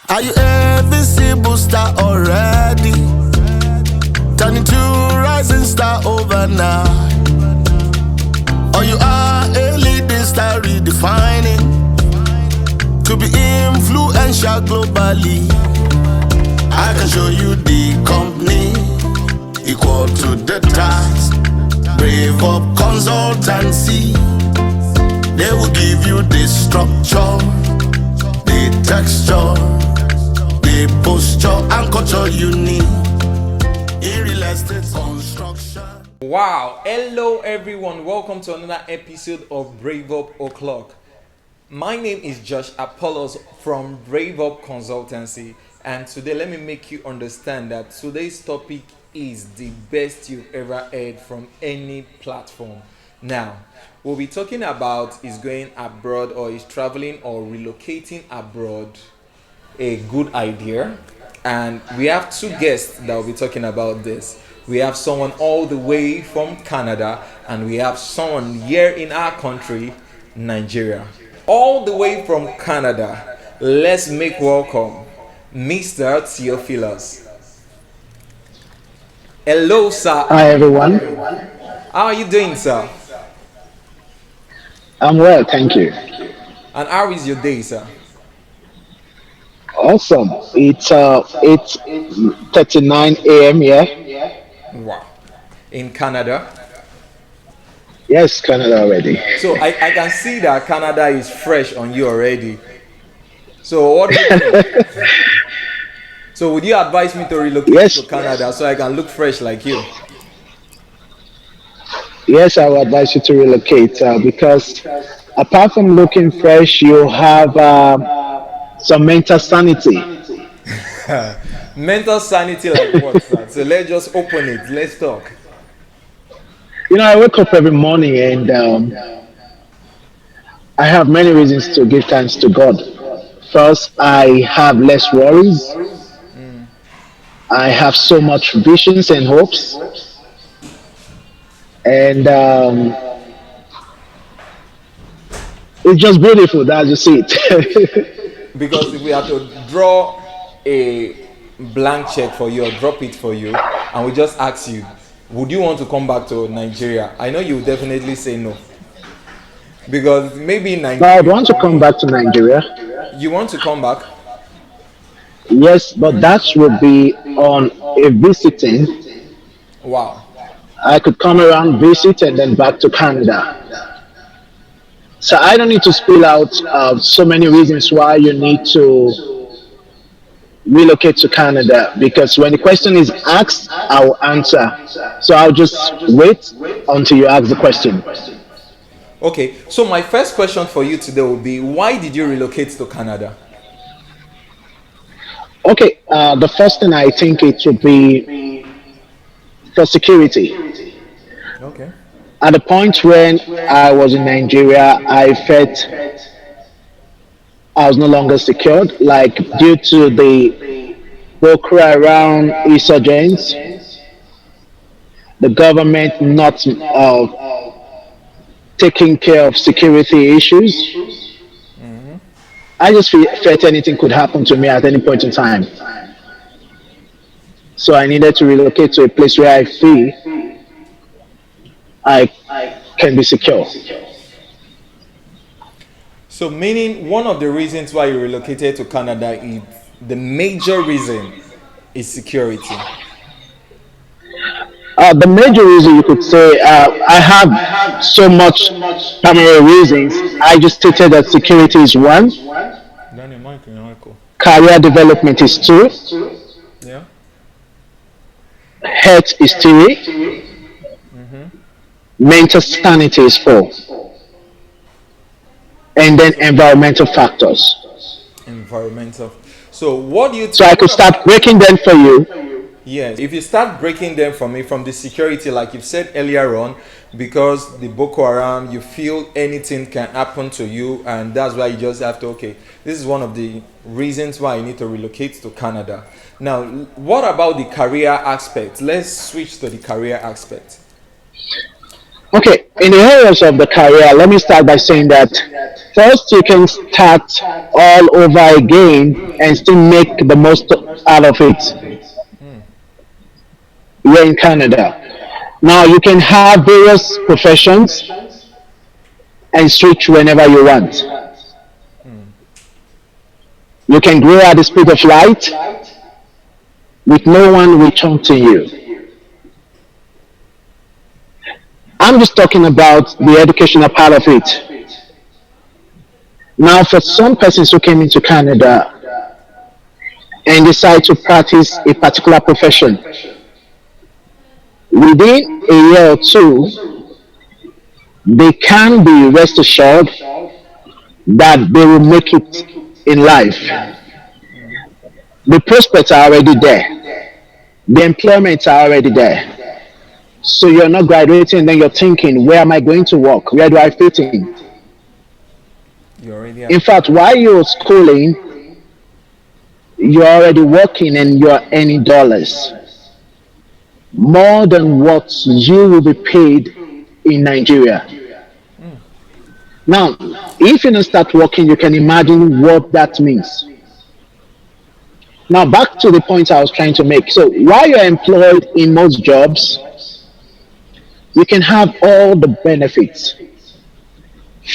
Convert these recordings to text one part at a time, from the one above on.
Are you a visible star already? Turning to rising star overnight. Or you are a leading star redefining to be influential globally. I can show you the company equal to the task. Brave up consultancy. They will give you the structure, the texture, the posture and culture you need in real estate construction. Wow, hello everyone, welcome to another episode of Brave Up O'Clock. My name is Josh Apollos from Brave Up Consultancy, and today let me make you understand that today's topic is the best you've ever heard from any platform. Now, what we're talking about is going abroad, or is traveling or relocating abroad a good idea? And we have two guests that will be talking about this. We have someone all the way from Canada, and we have someone here in our country, Nigeria. All the way from Canada, let's make welcome Mr. Theophilus. Hello, sir. Hi everyone. How are you doing, sir? I'm well, thank you. And how is your day, sir? Awesome. It's 39 a.m. here. Wow. In Canada. Yes, Canada already. So I can see that Canada is fresh on you already. So what do you think? So would you advise me to relocate Yes, to Canada so I can look fresh like you? yes, I would advise you to relocate because apart from looking fresh, you have some mental sanity. Mental sanity like what, sir? So let's just open it. Let's talk. I wake up every morning and I have many reasons to give thanks to God. First, I have less worries. I have so much visions and hopes, and it's just beautiful. That's just it. Because if we have to draw a blank check for you or drop it for you, and we just ask you, would you want to come back to Nigeria? I know you would definitely say no. Because maybe in Now, I'd Nigeria, want to come back to Nigeria. you want to come back. Yes, but that would be on a visiting. Wow. I could come around, visit, and then back to Canada. So I don't need to spill out so many reasons why you need to relocate to Canada because when the question is asked, I will answer. So I'll just wait until you ask the question. Okay, so my first question for you today will be, why did you relocate to Canada? Okay, the first thing I think it would be for security. Okay. At the point when I was in Nigeria, I felt I was no longer secured, like due to the Boko Haram insurgents, the government not taking care of security issues. I just felt anything could happen to me at any point in time. So I needed to relocate to a place where I feel I can be secure. So, meaning one of the reasons why you relocated to Canada is the major reason is security. The major reason you could say I have so much primary reasons. I just stated that security is one, Daniel, Michael. career development is two, Yeah. health is three, mental sanity is four, and then environmental factors. Environmental. So, what do you So I think? could start breaking them for you. Yes, if you start breaking them for me from the security, like you've said earlier on, because the Boko Haram, you feel anything can happen to you, and that's why you just have to, okay, this is one of the reasons why you need to relocate to Canada. Now, what about the career aspect? Let's switch to the career aspect. Okay, in the areas of the career, let me start by saying that first you can start all over again and still make the most out of it. You're in Canada. Now you can have various professions and switch whenever you want. You can grow at the speed of light with no one reaching to you. I'm just talking about the educational part of it. Now, for some persons who came into Canada and decide to practice a particular profession, within a year or two, they can be rest assured that they will make it in life. The prospects are already there. The employments are already there. So you're not graduating and then you're thinking, where am I going to work? Where do I fit in? You already In have. fact, while you're schooling, you're already working and you're earning dollars more than what you will be paid in Nigeria. Now, if you don't start working, you can imagine what that means. Now, back to the point I was trying to make. So, while you're employed in most jobs, you can have all the benefits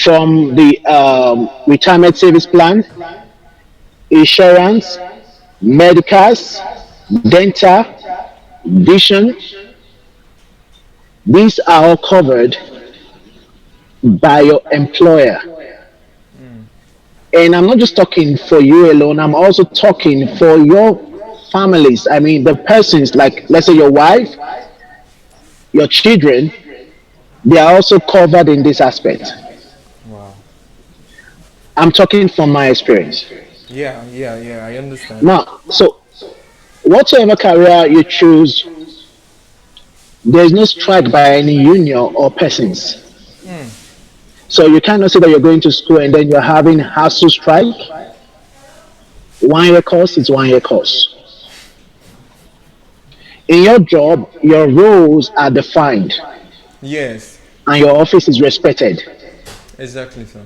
from the retirement service plan, insurance, medicals, dental, vision. These are all covered by your employer. And I'm not just talking for you alone, I'm also talking for your families. I mean, the persons, like, let's say, your wife, your children, they are also covered in this aspect. Wow. I'm talking from my experience. Yeah, yeah, yeah. I understand. Now, so whatever career you choose, there is no strike by any union or persons. So you cannot say that you're going to school and then you're having hassle strike. 1 year course is 1 year course. In your job, your roles are defined Yes, and your office is respected. exactly, sir.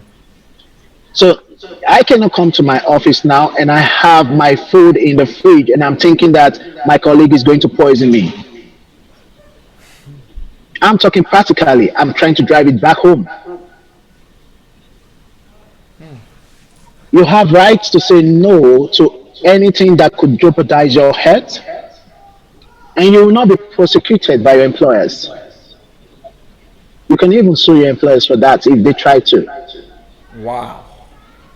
So I cannot come to my office now and I have my food in the fridge and I'm thinking that my colleague is going to poison me. I'm talking practically. I'm trying to drive it back home. You have rights to say no to anything that could jeopardize your health, and you will not be prosecuted by your employers. You can even sue your employers for that if they try to. Wow.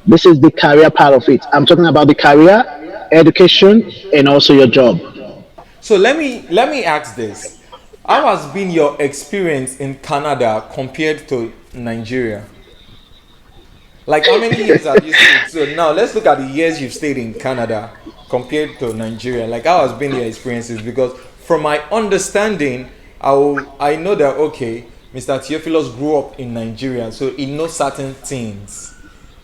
This is the career part of it. I'm talking about the career, education, and also your job. So let me ask this. How has been your experience in Canada compared to Nigeria? Like how many years have you stayed? So now let's look at the years you've stayed in Canada compared to Nigeria. Like how has been your experiences? Because from my understanding, I know that okay, Mr. Theophilus grew up in Nigeria, so he knows certain things.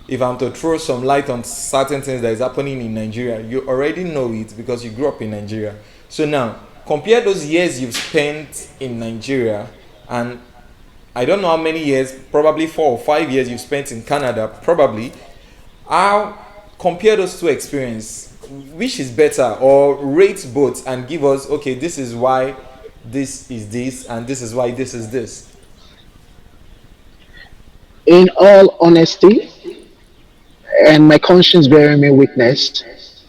If I'm to throw some light on certain things that is happening in Nigeria, you already know it because you grew up in Nigeria. So now compare those years you've spent in Nigeria and I don't know how many years, probably 4 or 5 years you've spent in Canada, probably. How compare those two experiences? Which is better, or rate both and give us okay, this is why this is this, and this is why this is this. In all honesty, and my conscience bearing me witness,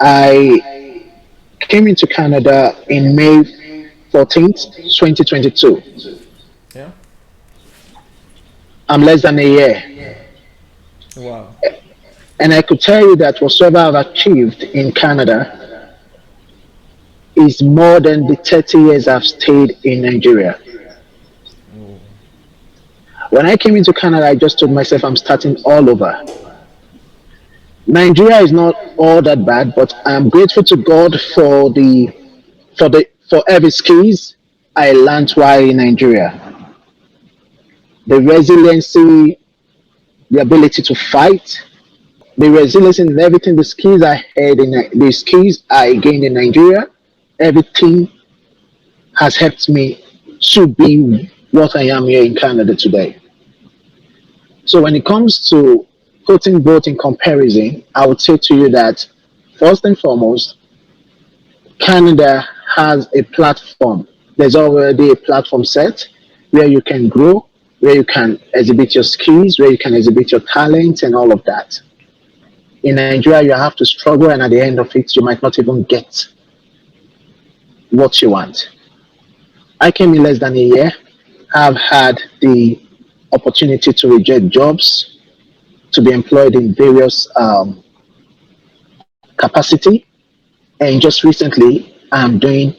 I came into Canada in May 14th, 2022. Yeah. I'm less than a year. Wow. And I could tell you that whatsoever I've achieved in Canada is more than the 30 years I've stayed in Nigeria. When I came into Canada, I just told myself I'm starting all over. Nigeria is not all that bad, but I'm grateful to God for every skills I learned while in Nigeria. The resiliency, the ability to fight, the resilience in everything, the skills I had the skills I gained in Nigeria, everything has helped me to be what I am here in Canada today. So when it comes to putting both in comparison, I would say to you that first and foremost, Canada has a platform. There's already a platform set where you can grow, where you can exhibit your skills, where you can exhibit your talents and all of that. In Nigeria, you have to struggle, and at the end of it, you might not even get what you want. I came in less than a year. I've had the opportunity to reject jobs, to be employed in various capacity, and just recently, I'm doing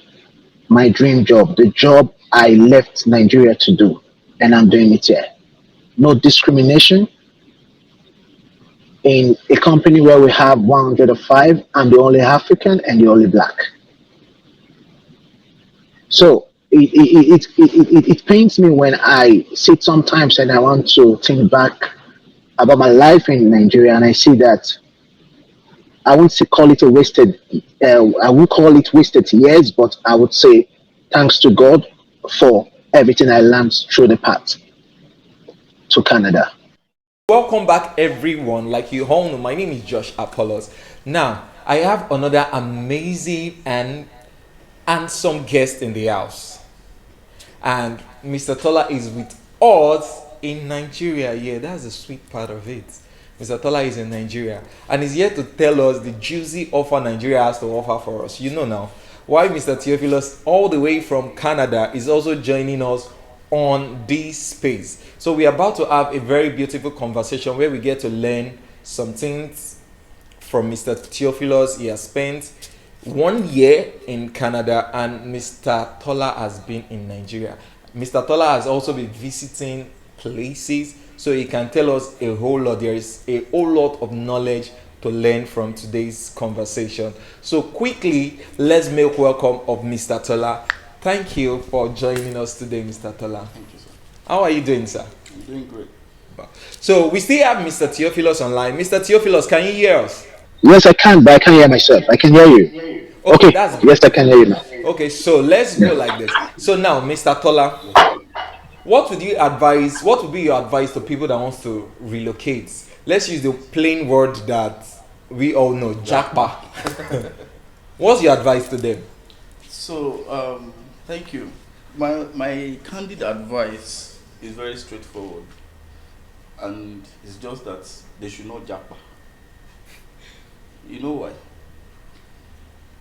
my dream job, the job I left Nigeria to do, and I'm doing it here. No discrimination in a company where we have 105. I'm the only African and the only black. So it pains me when I sit sometimes and I want to think back about my life in Nigeria and I see that I won't say call it a wasted, I won't call it wasted years, but I would say thanks to God for everything I learned through the path to Canada. Welcome back, everyone. Like you all know, my name is Josh Apollos. Now, I have another amazing and handsome guest in the house, and Mr. Tola is with us in Nigeria. Yeah, that's the sweet part of it. Mr. Tola is in Nigeria and is here to tell us the juicy offer Nigeria has to offer for us. You know now why Mr. Theophilus, all the way from Canada, is also joining us on this space. So we are about to have a very beautiful conversation where we get to learn some things from Mr. Theophilus. He has spent 1 year in Canada, and Mr. Tola has been in Nigeria. Mr. Tola has also been visiting places, so he can tell us a whole lot. There is a whole lot of knowledge to learn from today's conversation. So quickly, let's make welcome of Mr. Tola. Thank you for joining us today, Mr. Tola. Thank you, sir. How are you doing, sir? I'm doing great. So we still have Mr. Theophilus online. Mr. Theophilus, can you hear us? Yes, I can, but I can't hear myself. I can hear you. Okay, Okay, that's good. yes, I can hear you now. Okay, so let's go like this. So now, Mr. Tola, what would you advise? What would be your advice to people that wants to relocate? Let's use the plain word that we all know, jackpot. What's your advice to them? So, thank you. My candid advice is very straightforward, and it's just that they should not japa. You know why?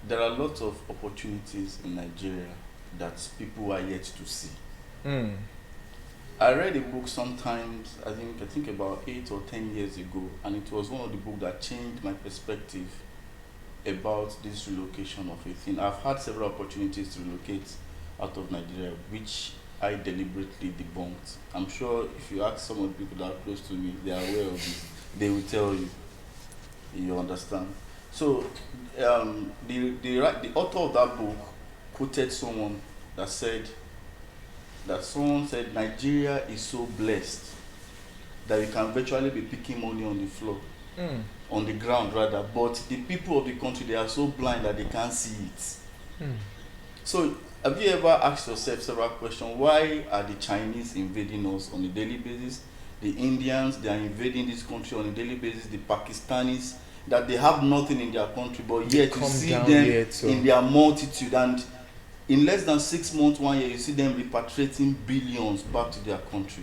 There are lots of opportunities in Nigeria that people are yet to see. Hmm. I read a book sometimes, I think about 8 or 10 years ago, and it was one of the books that changed my perspective about this relocation of a thing. I've had several opportunities to relocate out of Nigeria, which I deliberately debunked. I'm sure if you ask some of the people that are close to me, they are aware of this. They will tell you. You understand? So, the author of that book quoted someone that said Nigeria is so blessed that you can virtually be picking money on the floor, on the ground rather, but the people of the country, they are so blind that they can't see it. So have you ever asked yourself several questions? Why are the Chinese invading us on a daily basis? The Indians, they are invading this country on a daily basis. The Pakistanis, that they have nothing in their country, but yet you see them in their multitude, and in less than 6 months, 1 year, you see them repatriating billions back to their country.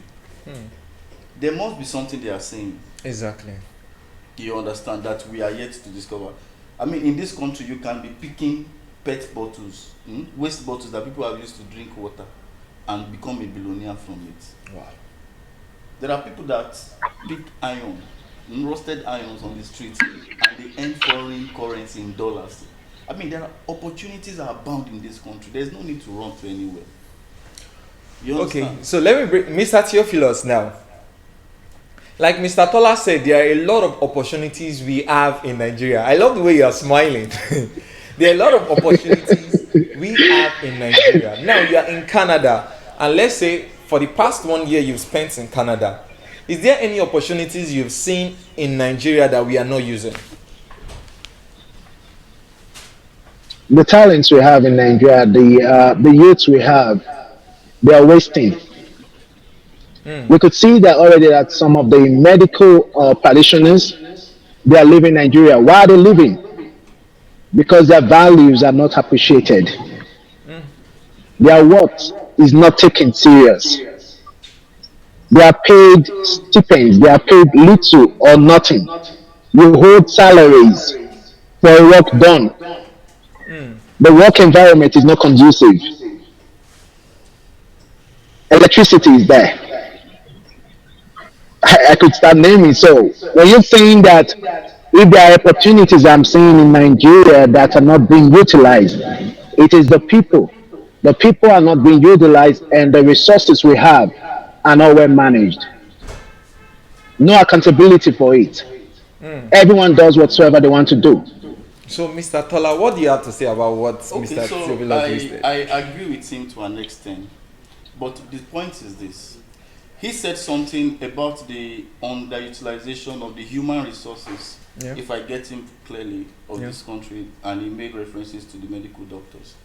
There must be something they are saying. Exactly. You understand that we are yet to discover. I mean, in this country, you can be picking pet bottles, waste bottles that people have used to drink water, and become a billionaire from it. Wow. There are people that pick iron, roasted irons on the streets, and they earn foreign currency in dollars. I mean, there are opportunities are abound in this country. There's no need to run to anywhere. You understand? Okay, so let me bring Mr. Theophilus now. Like Mr. Tola said, there are a lot of opportunities we have in Nigeria. I love the way you are smiling. There are a lot of opportunities we have in Nigeria. Now you are in Canada, and let's say for the past 1 year you've spent in Canada. Is there any opportunities you've seen in Nigeria that we are not using? The talents we have in Nigeria, the youths we have, They are wasting. We could see that already that some of the medical practitioners, they are leaving Nigeria. Why are they leaving? Because their values are not appreciated. Their worth is not taken serious. They are paid stipends. They are paid little or nothing. You hold salaries for work done. The work environment is not conducive. Electricity is there. I could start naming. So when you're saying that if there are opportunities I'm seeing in Nigeria that are not being utilized, it is the people. The people are not being utilized, and the resources we have are not well managed. No accountability for it. Everyone does whatsoever they want to do. So, Mr. Tola, what do you have to say about what Okay, Mr. so Theophilus listed? I agree with him to an extent, but the point is this. He said something about the underutilization of the human resources, Yeah. if I get him clearly, of Yeah. this country, and he made references to the medical doctors.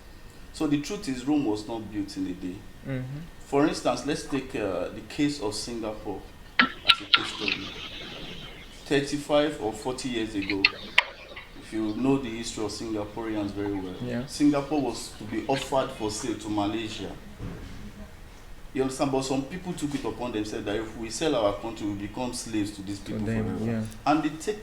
So the truth is, Rome was not built in a day. For instance, let's take the case of Singapore as a case study. 35 or 40 years ago, if you know the history of Singaporeans very well, Yeah. Singapore was to be offered for sale to Malaysia. You understand? But some people took it upon themselves that if we sell our country, we become slaves to these people them, forever. yeah. And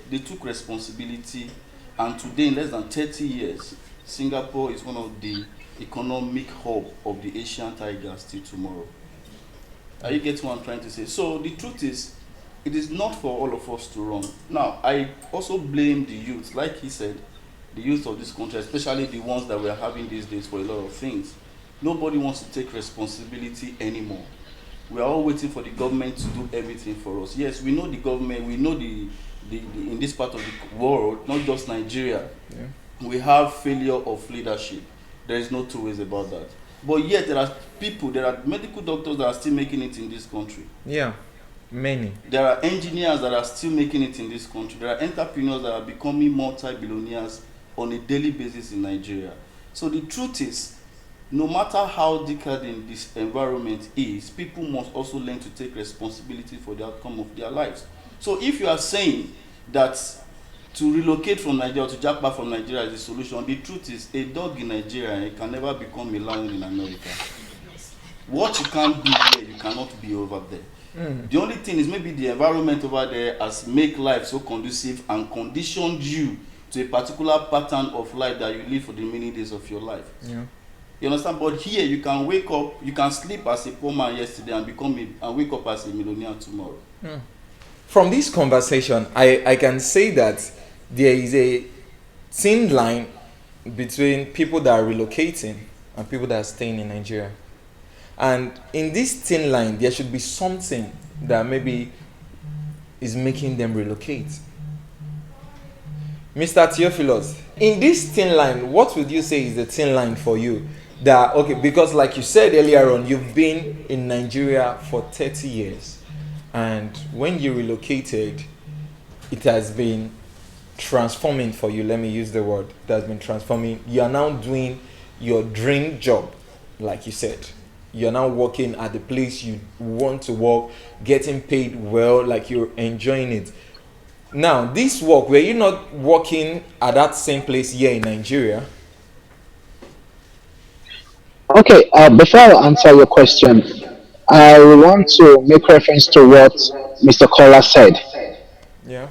they took responsibility, and today, in less than 30 years, Singapore is one of the economic hub of the Asian tigers till tomorrow. Are you getting what I'm trying to say? So the truth is, it is not for all of us to run. Now, I also blame the youth, like he said, the youth of this country, especially the ones that we are having these days for a lot of things. Nobody wants to take responsibility anymore. We are all waiting for the government to do everything for us. Yes, we know the government, we know the in this part of the world, not just Nigeria, we have failure of leadership. There is no two ways about that. But yet there are people, there are medical doctors that are still making it in this country. Yeah, many. There are engineers that are still making it in this country. There are entrepreneurs that are becoming multi-billionaires on a daily basis in Nigeria. So the truth is, no matter how decadent this environment is, people must also learn to take responsibility for the outcome of their lives. So if you are saying that to relocate from Nigeria, to jump back from Nigeria is the solution, the truth is, a dog in Nigeria can never become a lion in America. What you can't be here, you cannot be over there. The only thing is maybe the environment over there has made life so conducive and conditioned you to a particular pattern of life that you live for the many days of your life. Yeah. You understand? But here you can wake up, you can sleep as a poor man yesterday and wake up as a millionaire tomorrow. From this conversation, I can say that there is a thin line between people that are relocating and people that are staying in Nigeria. And in this thin line, there should be something that maybe is making them relocate. Mr. Theophilus, in this thin line, what would you say is the thin line for you? That, okay, because like you said earlier on, you've been in Nigeria for 30 years. And when you relocated, it has been transforming for you. Let me use the word. It has been transforming. You are now doing your dream job, like you said. You're now working at the place you want to work, getting paid well, like you're enjoying it. Now, this work, were you not working at that same place here in Nigeria? Okay, before I answer your question, I want to make reference to what Mr. Kola said. Yeah.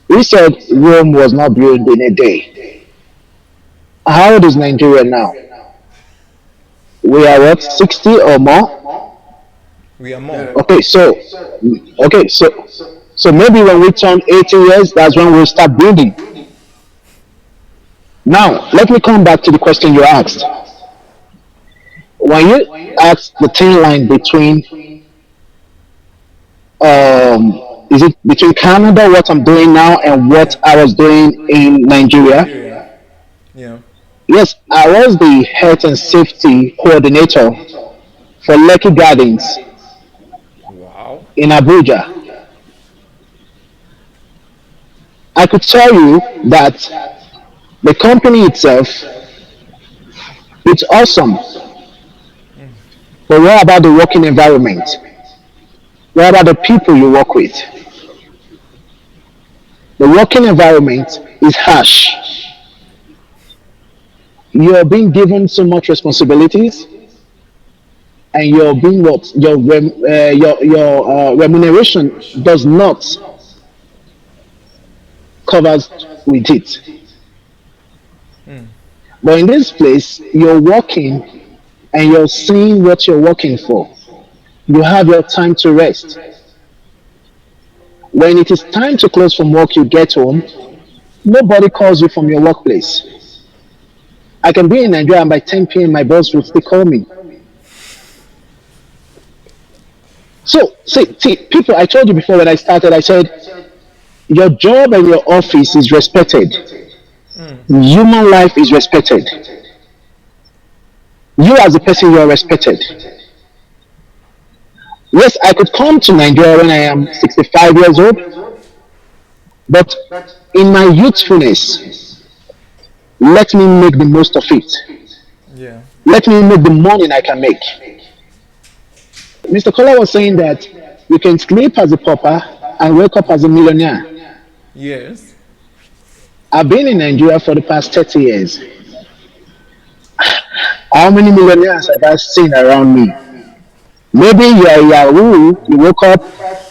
He said Rome was not built in a day. How old is Nigeria now? We are what, 60 or more? We are more. Okay, so maybe when we turn 80 years, that's when we'll start building. Now, let me come back to the question you asked. When you asked the thin line between, is it between Canada, what I'm doing now, and what Yeah. I was doing in Nigeria? Nigeria. Yeah. Yes, I was the health and safety coordinator for Lucky Gardens Wow. in Abuja. I could tell you that the company itself, it's awesome. But what about the working environment? What about the people you work with? The working environment is harsh. You're being given so much responsibilities, and you're being what your remuneration does not covers with it. But in this place, you're working and you're seeing what you're working for. You have your time to rest. When it is time to close from work, you get home. Nobody calls you from your workplace. I can be in Nigeria and by 10 p.m. my boss will still call me. So, see, people, I told you before when I started, I said, your job and your office is respected. Human life is respected. You as a person, you are respected. Yes, I could come to Nigeria when I am 65 years old, but in my youthfulness, let me make the most of it. Yeah. Let me make the money I can make. Mr. Kola was saying that you can sleep as a pauper and wake up as a millionaire. Yes. I've been in Nigeria for the past 30 years. How many millionaires have I seen around me? Maybe you are a Yahoo, you woke up,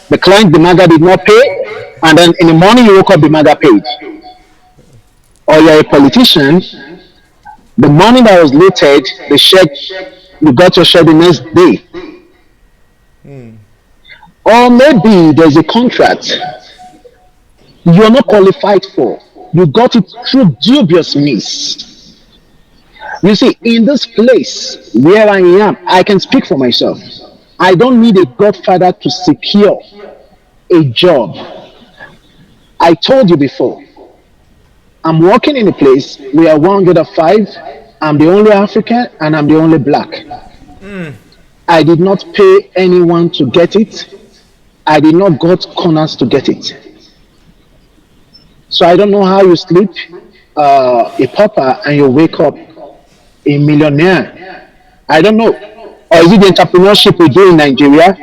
the client, the maga did not pay, and then in the morning you woke up, the maga paid. Or you're a politician, the money that was looted, the check, you got your check the next day. Or maybe there's a contract you're not qualified for. You got it through dubious means. You see, in this place where I am, I can speak for myself. I don't need a godfather to secure a job. I told you before, I'm working in a place where 105, I'm the only African and I'm the only black. I did not pay anyone to get it. I did not got corners to get it. So I don't know how you sleep a pauper and you wake up a millionaire. I don't know. Or is it the entrepreneurship we do in Nigeria?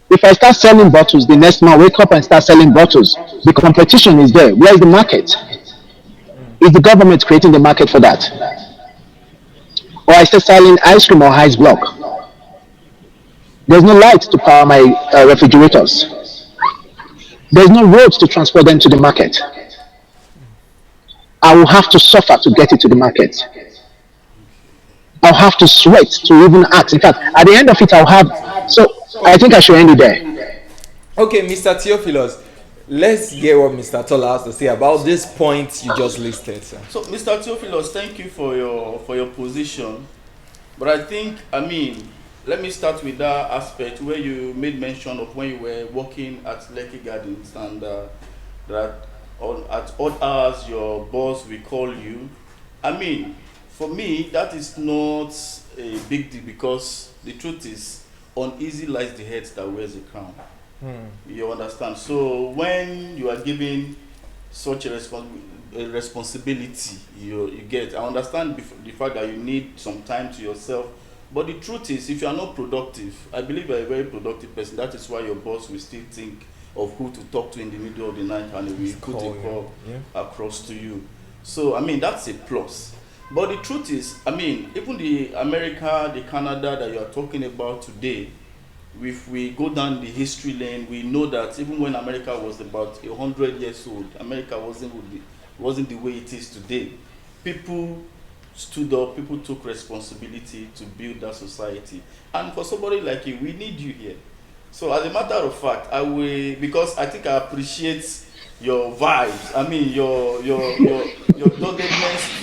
If I start selling bottles, the next man wake up and start selling bottles. The competition is there. Where is the market? Is the government creating the market for that? Or I start selling ice cream or ice block. There's no light to power my refrigerators. There's no roads to transport them to the market. I will have to suffer to get it to the market. I'll have to sweat to even ask. In fact, at the end of it, I'll have. So I think I should end it there. Okay, Mr. Theophilus, let's hear what Mr. Tola has to say about this point you just listed, sir. So, Mr. Theophilus, thank you for your position. But I think, let me start with that aspect where you made mention of when you were working at Lekki Gardens and that at odd hours your boss will call you. For me, that is not a big deal because the truth is, uneasy lies the head that wears the crown. You understand? So when you are given such a responsibility, you get. I understand the fact that you need some time to yourself. But the truth is, if you are not productive, I believe you are a very productive person. That is why your boss will still think of who to talk to in the middle of the night and he will put a call across to you. So, that's a plus. But the truth is, even the America, the Canada that you are talking about today, if we go down the history lane, we know that even when America was about 100 years old, America wasn't the way it is today. People stood up, people took responsibility to build that society. And for somebody like you, we need you here. So as a matter of fact, because I think I appreciate your vibes. Your doggedness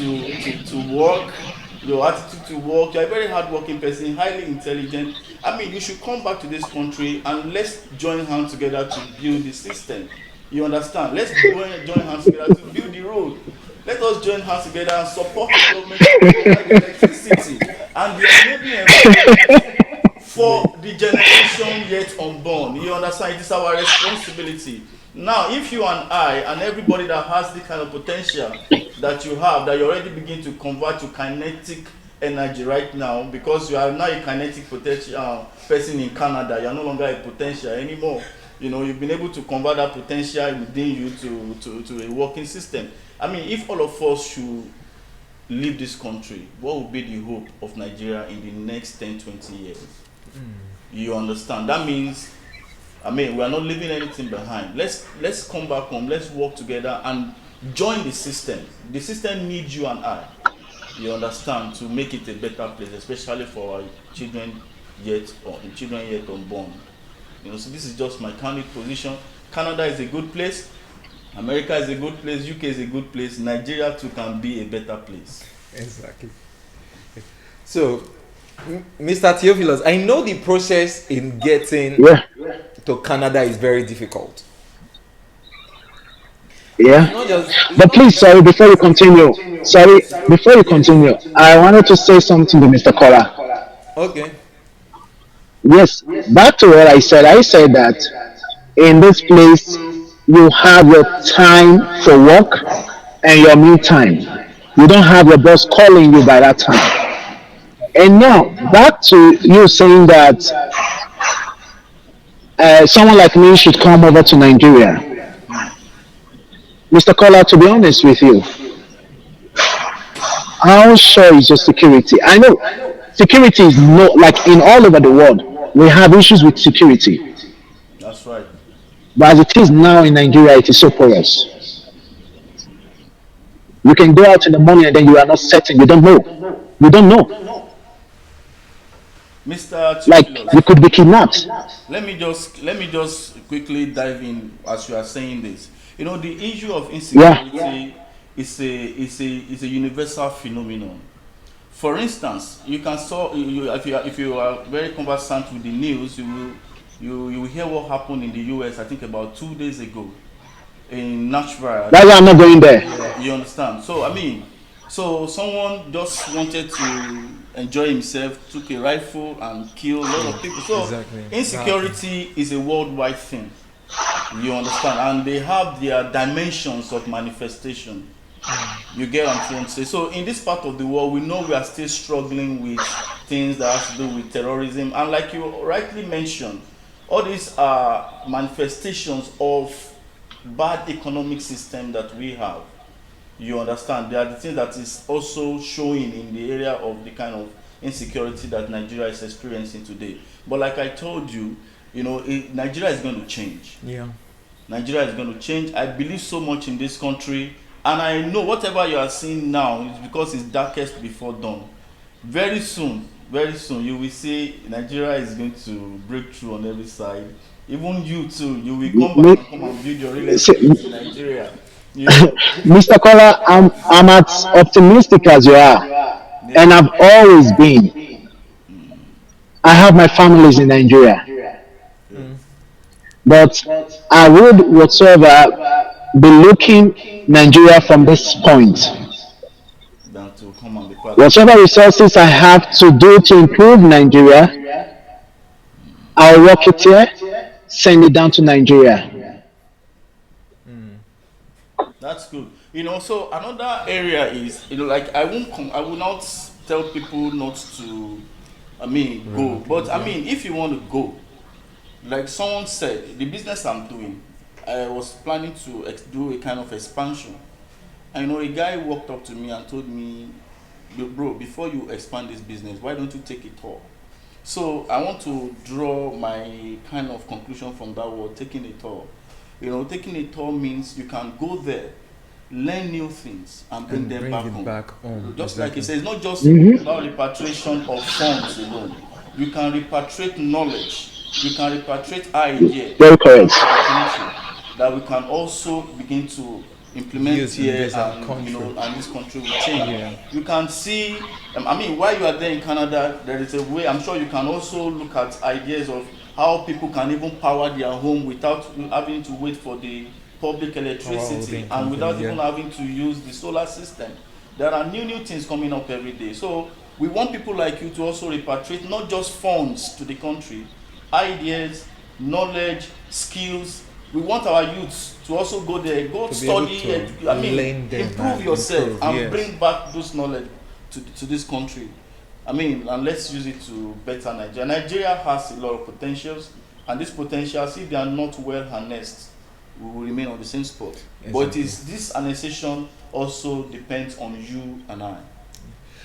to work, your attitude to work. You're a very hardworking person, highly intelligent. You should come back to this country and let's join hands together to build the system. You understand? Let's join hands together to build the road. Let us join hands together and support the government to provide electricity and the enabling environment for the generation yet unborn. You understand? It is our responsibility. Now, if you and I and everybody that has the kind of potential that you have, that you already begin to convert to kinetic energy right now because you are now a kinetic potential person in Canada. You are no longer a potential anymore. You know, you've been able to convert that potential within you to a working system. I mean, if all of us should leave this country, what would be the hope of Nigeria in the next 10, 20 years? You understand? That means, I mean, we are not leaving anything behind. Let's come back home. Let's work together and join the system. The system needs you and I. You understand, to make it a better place, especially for our children yet unborn. You know, so this is just my candid position. Canada is a good place. America is a good place. UK is a good place. Nigeria too can be a better place. Exactly. So, Mr. Theophilus, I know the process in getting Yeah, to Canada is very difficult. It's yeah. not just. It's But not please, sorry, before you continue, sorry, before you Yes. continue, I wanted to say something to Mr. Kola. Okay. Yes, back to what I said. I said that in this place, you have your time for work and your me time. You don't have your boss calling you by that time. And now, back to you saying that someone like me should come over to Nigeria. Mr. Kola, to be honest with you, how sure is your security? I know security is not like in all over the world. We have issues with security, That's right. but as it is now in Nigeria, it is so porous. You can go out in the morning and then you are not certain. You don't know. You don't know. Mr. Like you Theophilus, could be kidnapped. let me just quickly dive in as you are saying this. You know, the issue of Yeah. insecurity is a universal phenomenon. For instance, you can saw you if you are very conversant with the news, you will hear what happened in the US. I think about 2 days ago in Nashville. That's why I'm not going there. You understand? So I mean, so someone just wanted to enjoy himself, took a rifle and killed a lot of people. So Exactly. insecurity is a worldwide thing. You understand? And they have their dimensions of manifestation. You get what I'm trying to say? So in this part of the world, we know we are still struggling with things that have to do with terrorism. And like you rightly mentioned, all these are manifestations of bad economic system that we have. You understand? They are the things that is also showing in the area of the kind of insecurity that Nigeria is experiencing today. But like I told you, you know, Nigeria is going to change. Yeah. Nigeria is going to change. I believe so much in this country, and I know whatever you are seeing now is because it's darkest before dawn. Very soon, you will see Nigeria is going to break through on every side. Even you too, you will come back and come and build your real estate in Nigeria. You know, Mr. Kola, I'm as optimistic as you are, and yeah, I've always been. I have my families in Nigeria, but I would whatsoever be looking Nigeria from this point. than to come and be part of Whatever it. resources I have to do to improve Nigeria, I'll work it here, send it down to Nigeria. That's good. You know, so another area is, you know, like I will not tell people not to, I mean, go. But I mean, if you want to go, like someone said, the business I'm doing, I was planning to do a kind of expansion. I know a guy walked up to me and told me, bro, before you expand this business, why don't you take a tour? So I want to draw my kind of conclusion from that word, taking a tour. You know, taking a tour means you can go there, learn new things, and bring And them bring back it home. back home. Just like Exactly. he says, it's not just about repatriation of funds alone. You can repatriate knowledge. You can repatriate ideas Very correct. back to the country that we can also begin to implement Use in here, this our and country. and this country will change. Yeah. You can see, I mean, while you are there in Canada, there is a way. I'm sure you can also look at ideas of how people can even power their home without having to wait for the public electricity, holding and without company, even yeah. having to use the solar system. There are new things coming up every day. So we want people like you to also repatriate not just funds to the country, ideas, knowledge, skills. We want our youths to also go there, go To be able study, to I mean, learn them improve and yourself improve, and yes. bring back those knowledge to this country. I mean, and let's use it to better Nigeria. Nigeria has a lot of potentials, and these potentials, if they are not well harnessed, we will remain on the same spot. But it Exactly. is this annexation also depends on you and I.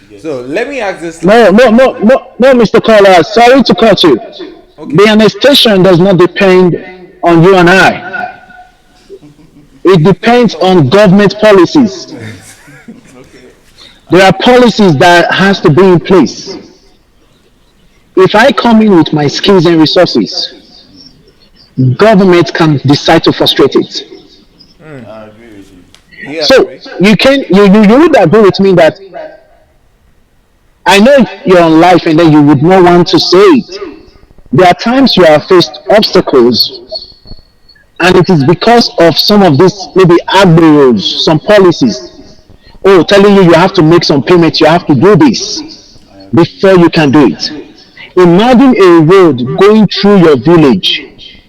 You get? So let me ask this No, last no, no, question. no, no, Mr. Caller. Sorry to cut you. Okay. The annexation does not depend on you and I. It depends on government policies. Okay. There are policies that has to be in place. If I come in with my skills and resources, government can decide to frustrate it. I agree with you. Do you So agree? you would agree with me that I know you're on life and then you would not want to say it. There are times you have faced obstacles and it is because of some of these maybe rules, some policies. Oh, telling you have to make some payments, you have to do this I agree. before you can do it. Imagine a road going through your village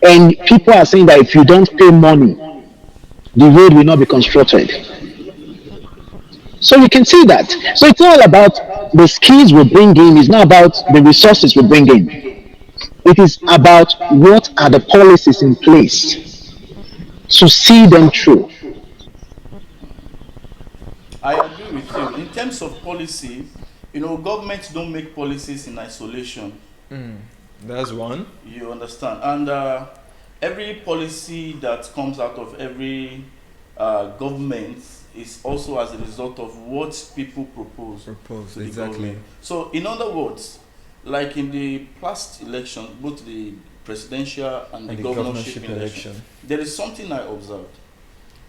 and people are saying that if you don't pay money, the road will not be constructed. So you can see that. So it's not all about the skills we bring in, it's not about the resources we bring in. It is about what are the policies in place to see them through. I agree with you. In terms of policy, governments don't make policies in isolation. That's one. You understand? And every policy that comes out of every government is also as a result of what people propose Propose to the exactly. government. So, in other words, like in the past election, both the presidential and the And the governorship governorship election, election. there is something I observed.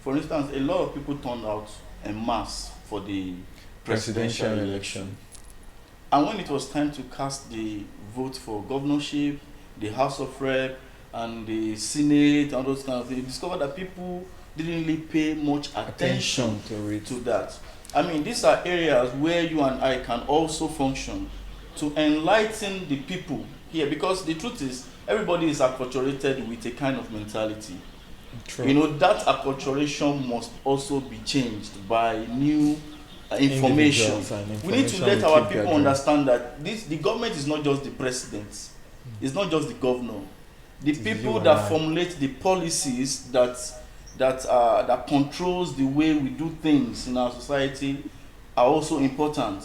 For instance, a lot of people turned out en masse for the presidential Presidential election. election. And when it was time to cast the vote for governorship, the House of Rep, and the Senate, and those kind of things, you discovered that people didn't really pay much attention Attention to it. to that. I mean, these are areas where you and I can also function to enlighten the people here, because the truth is, everybody is acculturated with a kind of mentality. True. That acculturation must also be changed by new information. Individuals and We need to information let we our keep people gathering. understand that the government is not just the president, it's not just the governor. The It is people you and that I. formulate the policies that controls the way we do things in our society are also important.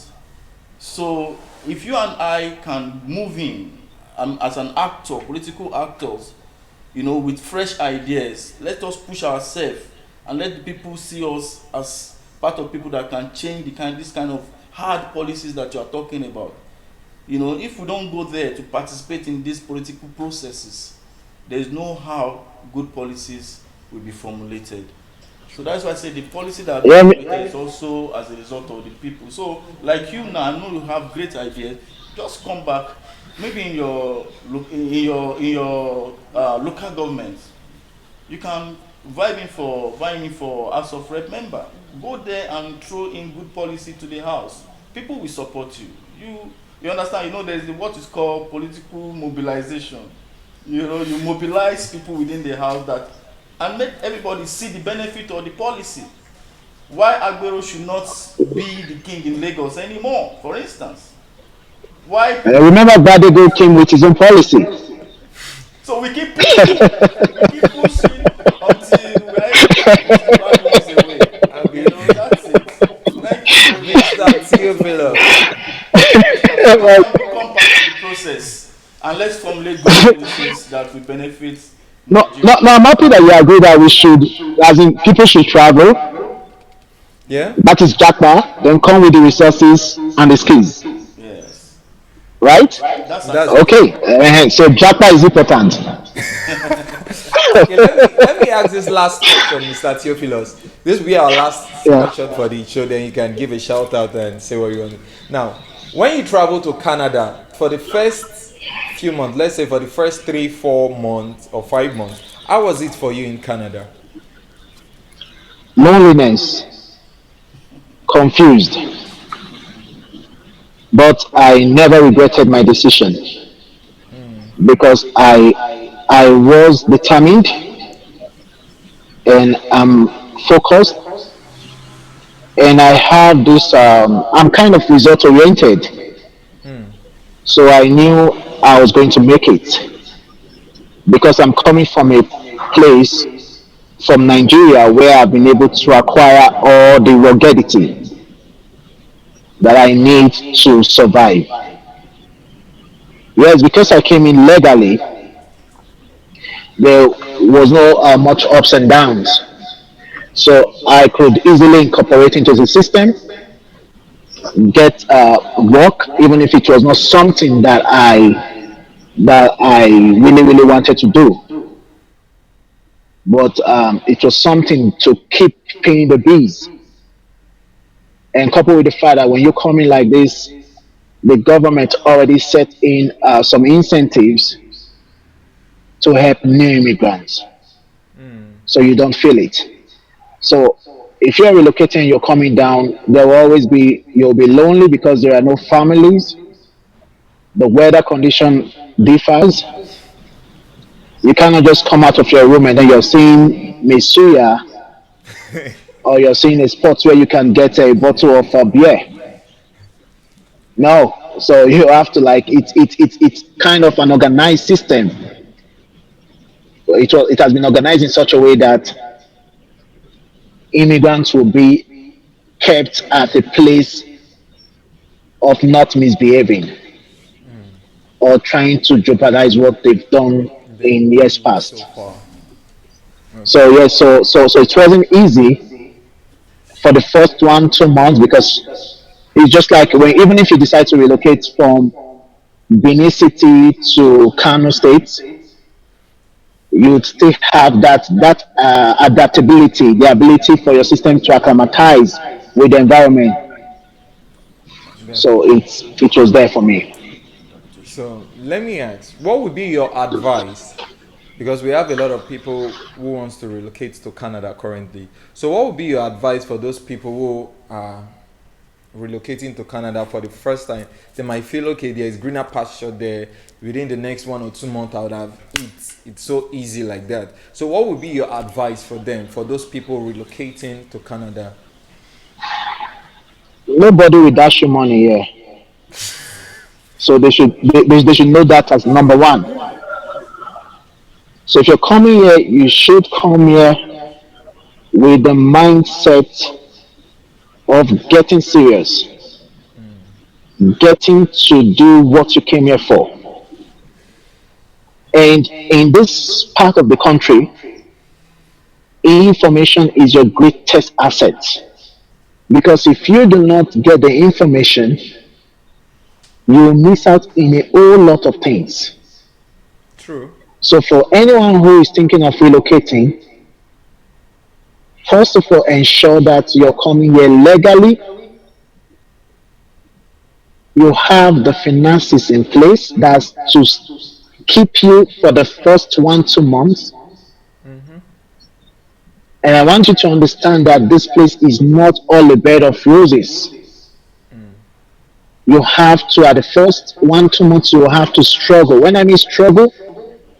So if you and I can move in as an actor, political actors, with fresh ideas, let us push ourselves and let the people see us as part of people that can change this kind of hard policies that you are talking about. If we don't go there to participate in these political processes, there is no how good policies will be formulated. So that's why I say the policy that Yeah, formulated is also as a result of the people. So like you now, I know you have great ideas. Just come back, maybe in your local government, you can vying in for House of Rep member. Go there and throw in good policy to the house. People will support you. You understand? There's what is called political mobilization. You mobilize people within the house that and make everybody see the benefit of the policy. Why Agbero should not be the king in Lagos anymore, for instance? Why? Remember, Badego came with his own policy. So we keep pushing, until we're able to push the bad ones away. Agree. That's it. Thank you very much. Mr. Theophilus. So how can we come back to the process and let's formulate good policies that will benefit No, no, Nigeria? no, I'm happy that you agree that we should, as in people should travel. Yeah? That is Jackpot. Then come with the resources and the skills, Yes, right? that's That's actually okay. Okay. So Jackpot is important. Okay, let me ask this last question, Mr. Theophilus. This will be our last Yeah. question for the show, then you can give a shout out and say what you want. Now, when you travel to Canada for the first few months, let's say for the first 3, 4 months or 5 months, how was it for you in Canada? Loneliness, confused, but I never regretted my decision because I was determined and I'm focused and I have this. I'm kind of result oriented, so I knew I was going to make it because I'm coming from a place from Nigeria where I've been able to acquire all the ruggedity that I need to survive. Yes, because I came in legally, there was no much ups and downs. So I could easily incorporate into the system, get work, even if it was not something that I really really wanted to do, but it was something to keep paying the bills. And coupled with the fact that when you come in like this, the government already set in some incentives to help new immigrants, so you don't feel it. So if you're relocating, you're coming down, there will always be, you'll be lonely because there are no families. The weather condition differs. You cannot just come out of your room and then you're seeing Misuya, or you're seeing a spot where you can get a bottle of beer. No. So you have to like it's kind of an organized system. It has been organized in such a way that immigrants will be kept at a place of not misbehaving or trying to jeopardize what they've done They've in years done so past. far. So Okay. yes, so it wasn't easy for the first 1 2 months because it's just like when even if you decide to relocate from Benin City to Kano State, you still have that adaptability, the ability for your system to acclimatize with the environment. So Definitely. it was there for me. So let me ask, what would be your advice? Because we have a lot of people who wants to relocate to Canada currently. So what would be your advice for those people who are relocating to Canada for the first time? They might feel okay, there is greener pasture there. Within the next 1 or 2 months, I would have it. It's so easy like that. So what would be your advice for them, for those people relocating to Canada? Nobody will dash you money here, so they should know that as number one. So if you're coming here, you should come here with the mindset of getting serious, getting to do what you came here for. And in this part of the country, information is your greatest asset. Because if you do not get the information, you will miss out in a whole lot of things. True. So for anyone who is thinking of relocating, first of all, ensure that you're coming here legally, you have the finances in place that's to keep you for the first 1 2 months. And I want you to understand that this place is not all a bed of roses. You have to, at the first 1 2 months, you will have to struggle. When I mean struggle,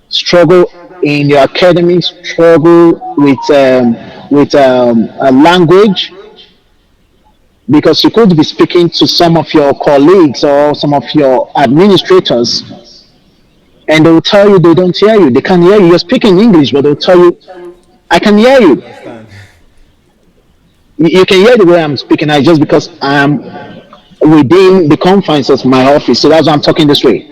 struggle in your academics, struggle with a language, because you could be speaking to some of your colleagues or some of your administrators, and they will tell you they don't hear you. They can't hear you. You're speaking English, but they'll tell you, I can hear you. Understand. You can hear the way I'm speaking. I just because I'm within the confines of my office, so that's why I'm talking this way.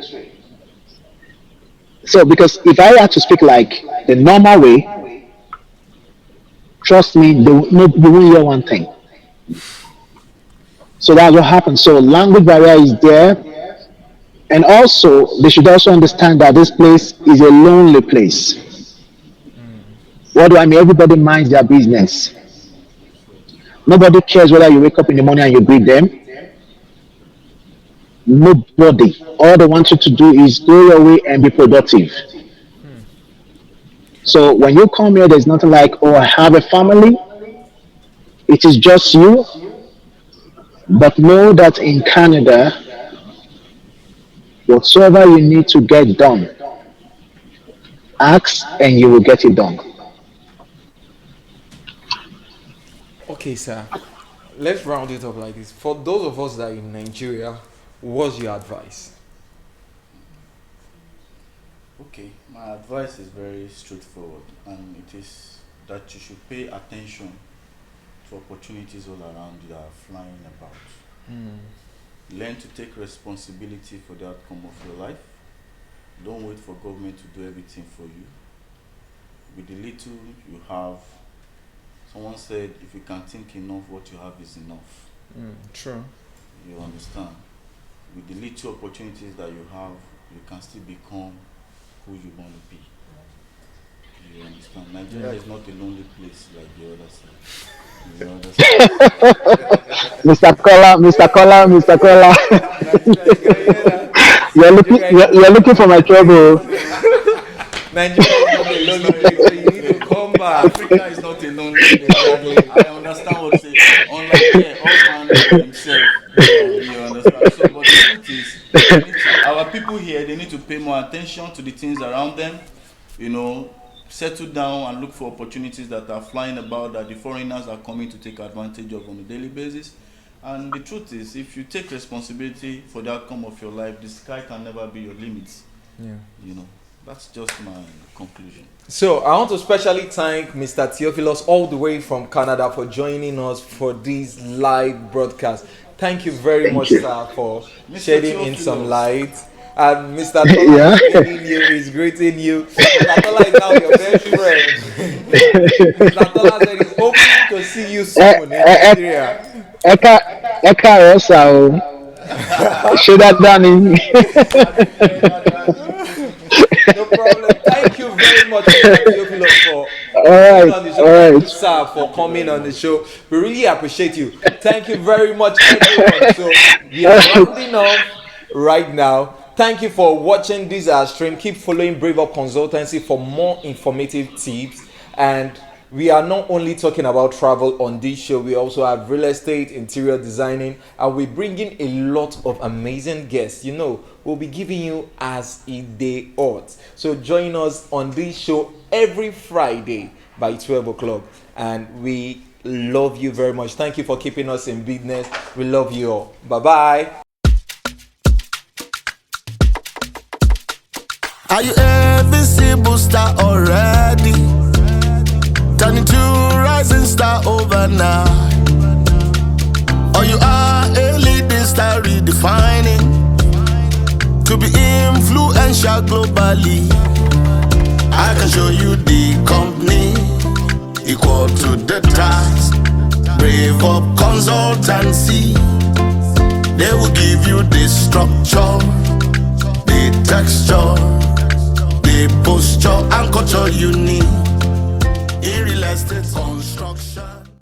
So because if I had to speak like the normal way, trust me, no, you won't hear one thing. So that's what happens. So language barrier is there, and also they should also understand that this place is a lonely place. What do I mean? Everybody minds their business. Nobody cares whether you wake up in the morning and you greet them. Nobody. All they want you to do is go your way and be productive. So when you come here, there's nothing like, oh, I have a family. It is just you. But know that in Canada, whatsoever you need to get done, ask and you will get it done. Okay, sir. let's round it up like this. For those of us that are in Nigeria, what's your advice? Okay, my advice is very straightforward, and it is that you should pay attention to opportunities all around you that are flying about. Mm. Learn to take responsibility for the outcome of your life. Don't wait for government to do everything for you. With the little you have, someone said, if you can think enough, what you have is enough. True. You understand? With the little opportunities that you have, you can still become who you want to be. You understand? Nigeria is not a lonely place like the other side. You understand? Mr. Kola, Mr. Kola, Mr. Kola. You're looking for my trouble. Nigeria is not a lonely place, so you need to come back. Africa is not a lonely place. Exactly. I understand what you say. Unlike here, all man for himself. You understand? So, but the truth is, our people here, they need to pay more attention to the things around them. You know, settle down and look for opportunities that are flying about, that the foreigners are coming to take advantage of on a daily basis. And the truth is, if you take responsibility for the outcome of your life, the sky can never be your limit. Yeah. You know, that's just my conclusion. So I want to specially thank Mr. Theophilus all the way from Canada for joining us for this live broadcast. Thank you very much, sir, for Mr. shedding in Theophilus. some light. And Mr. Tola Yeah. is greeting you. Is greeting you. Mr. Tola is now your best friend. Mr. Tola said he's hoping to see you soon in Nigeria. Eka Rosa, show that Danny. No problem. Thank you very much, Mr. Theophilus, for All coming on the show. right, Thank you, sir, for coming on the show. We really appreciate you. Thank you very much, everyone. So we are rounding off right now. Thank you for watching this stream. Keep following Brave Up Consultancy for more informative tips. And we are not only talking about travel on this show, we also have real estate, interior designing, and we're bringing a lot of amazing guests. You know, we'll be giving you as a day out. So join us on this show every Friday by 12 o'clock. And we love you very much. Thank you for keeping us in business. We love you all. Bye-bye. Are you a visible star already? Turning to rising star overnight. Or you are a leading star redefining to be influential globally. I can show you the company equal to the task. Brave Up Consultancy. They will give you the structure, the texture, the posture and culture you need. In real estate construction.